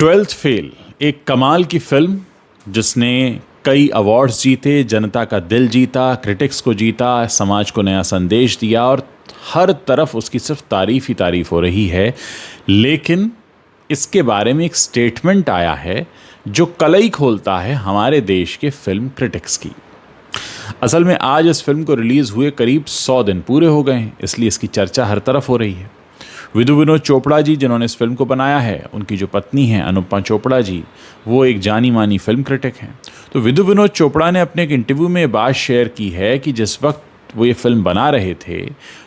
Twelfth fail एक कमाल की फिल्म जिसने कई अवार्ड्स जीते, जनता का दिल जीता, क्रिटिक्स को जीता, समाज को नया संदेश दिया और हर तरफ उसकी सिर्फ तारीफ ही तारीफ हो रही है। लेकिन इसके बारे में एक स्टेटमेंट आया है जो कलई खोलता है हमारे देश के फिल्म क्रिटिक्स की। असल में आज इस फिल्म को रिलीज़ हुए करीब 100 दिन पूरे हो गए हैं, इसलिए इसकी चर्चा हर तरफ हो रही है। विधु विनोद चोपड़ा जी जिन्होंने इस फिल्म को बनाया है, उनकी जो पत्नी हैं अनुपमा चोपड़ा जी, वो एक जानी मानी फिल्म क्रिटिक हैं। तो विधु विनोद चोपड़ा ने अपने एक इंटरव्यू में बात शेयर की है कि जिस वक्त वो ये फिल्म बना रहे थे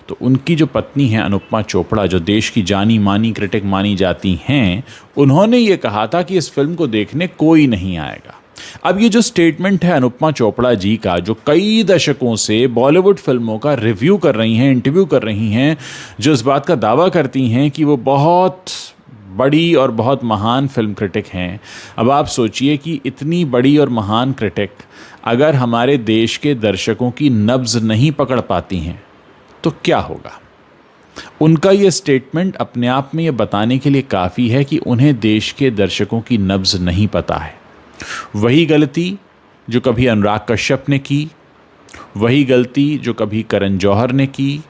तो उनकी जो पत्नी हैं अनुपमा चोपड़ा, जो देश की जानी मानी क्रिटिक मानी जाती हैं, उन्होंने ये कहा था कि इस फिल्म को देखने कोई नहीं आएगा। अब ये जो स्टेटमेंट है अनुपमा चोपड़ा जी का, जो कई दशकों से बॉलीवुड फिल्मों का रिव्यू कर रही हैं, इंटरव्यू कर रही हैं, जो इस बात का दावा करती हैं कि वो बहुत बड़ी और बहुत महान फिल्म क्रिटिक हैं। अब आप सोचिए कि इतनी बड़ी और महान क्रिटिक अगर हमारे देश के दर्शकों की नब्ज़ नहीं पकड़ पाती हैं तो क्या होगा। उनका ये स्टेटमेंट अपने आप में ये बताने के लिए काफ़ी है कि उन्हें देश के दर्शकों की नब्ज़ नहीं पता है। वही गलती जो कभी अनुराग कश्यप ने की, वही गलती जो कभी करण जौहर ने की,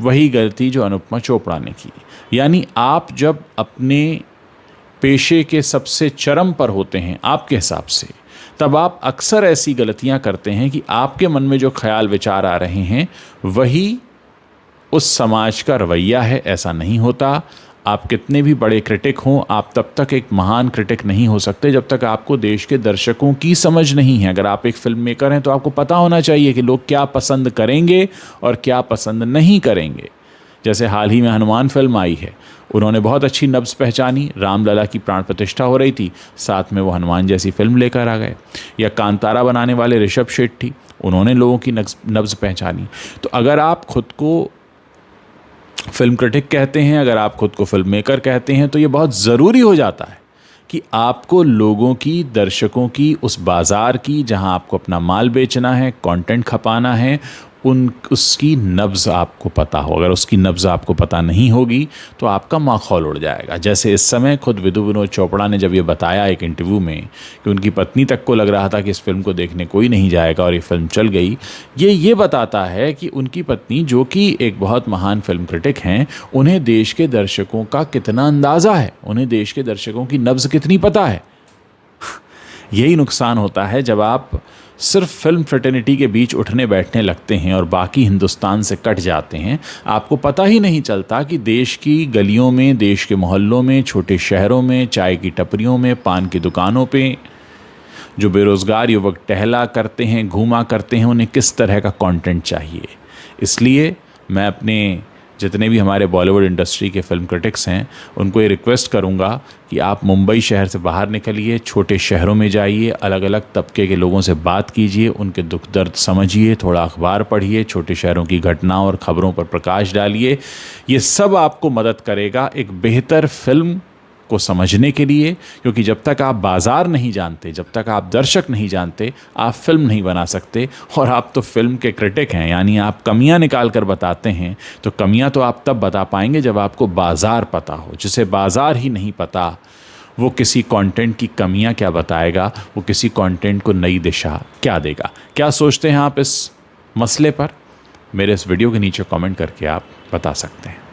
वही गलती जो अनुपमा चोपड़ा ने की। यानी आप जब अपने पेशे के सबसे चरम पर होते हैं आपके हिसाब से, तब आप अक्सर ऐसी गलतियां करते हैं कि आपके मन में जो ख्याल विचार आ रहे हैं वही उस समाज का रवैया है। ऐसा नहीं होता। आप कितने भी बड़े क्रिटिक हों, आप तब तक एक महान क्रिटिक नहीं हो सकते जब तक आपको देश के दर्शकों की समझ नहीं है। अगर आप एक फिल्म मेकर हैं तो आपको पता होना चाहिए कि लोग क्या पसंद करेंगे और क्या पसंद नहीं करेंगे। जैसे हाल ही में हनुमान फिल्म आई है, उन्होंने बहुत अच्छी नब्ज़ पहचानी। रामलला की प्राण प्रतिष्ठा हो रही थी, साथ में वो हनुमान जैसी फिल्म लेकर आ गए। या कांतारा बनाने वाले ऋषभ शेट्टी, उन्होंने लोगों की नब्ज़ पहचानी। तो अगर आप खुद को फिल्म क्रिटिक कहते हैं, अगर आप खुद को फिल्म मेकर कहते हैं, तो ये बहुत ज़रूरी हो जाता है कि आपको लोगों की, दर्शकों की, उस बाज़ार की जहां आपको अपना माल बेचना है, कंटेंट खपाना है, उसकी नब्ज़ आपको पता हो। अगर उसकी नब्ज़ आपको पता नहीं होगी तो आपका माखौल उड़ जाएगा। जैसे इस समय खुद विधु विनोद चोपड़ा ने जब ये बताया एक इंटरव्यू में कि उनकी पत्नी तक को लग रहा था कि इस फिल्म को देखने कोई नहीं जाएगा और ये फिल्म चल गई, ये बताता है कि उनकी पत्नी, जो कि एक बहुत महान फिल्म क्रिटिक हैं, उन्हें देश के दर्शकों का कितना अंदाज़ा है, उन्हें देश के दर्शकों की नब्ज़ कितनी पता है। यही नुकसान होता है जब आप सिर्फ फिल्म फ्रेटर्निटी के बीच उठने बैठने लगते हैं और बाकी हिंदुस्तान से कट जाते हैं। आपको पता ही नहीं चलता कि देश की गलियों में, देश के मोहल्लों में, छोटे शहरों में, चाय की टपरियों में, पान की दुकानों पे जो बेरोज़गार युवक टहला करते हैं, घूमा करते हैं, उन्हें किस तरह का कंटेंट चाहिए। इसलिए मैं अपने जितने भी हमारे बॉलीवुड इंडस्ट्री के फिल्म क्रिटिक्स हैं उनको ये रिक्वेस्ट करूंगा कि आप मुंबई शहर से बाहर निकलिए, छोटे शहरों में जाइए, अलग अलग तबके के लोगों से बात कीजिए, उनके दुख दर्द समझिए, थोड़ा अखबार पढ़िए, छोटे शहरों की घटनाओं और ख़बरों पर प्रकाश डालिए। ये सब आपको मदद करेगा एक बेहतर फिल्म को समझने के लिए, क्योंकि जब तक आप बाज़ार नहीं जानते, जब तक आप दर्शक नहीं जानते, आप फिल्म नहीं बना सकते। और आप तो फिल्म के क्रिटिक हैं, यानी आप कमियां निकाल कर बताते हैं। तो कमियां तो आप तब बता पाएंगे जब आपको बाज़ार पता हो। जिसे बाज़ार ही नहीं पता वो किसी कंटेंट की कमियां क्या बताएगा, वो किसी कंटेंट को नई दिशा क्या देगा। क्या सोचते हैं आप इस मसले पर? मेरे इस वीडियो के नीचे कमेंट करके आप बता सकते हैं।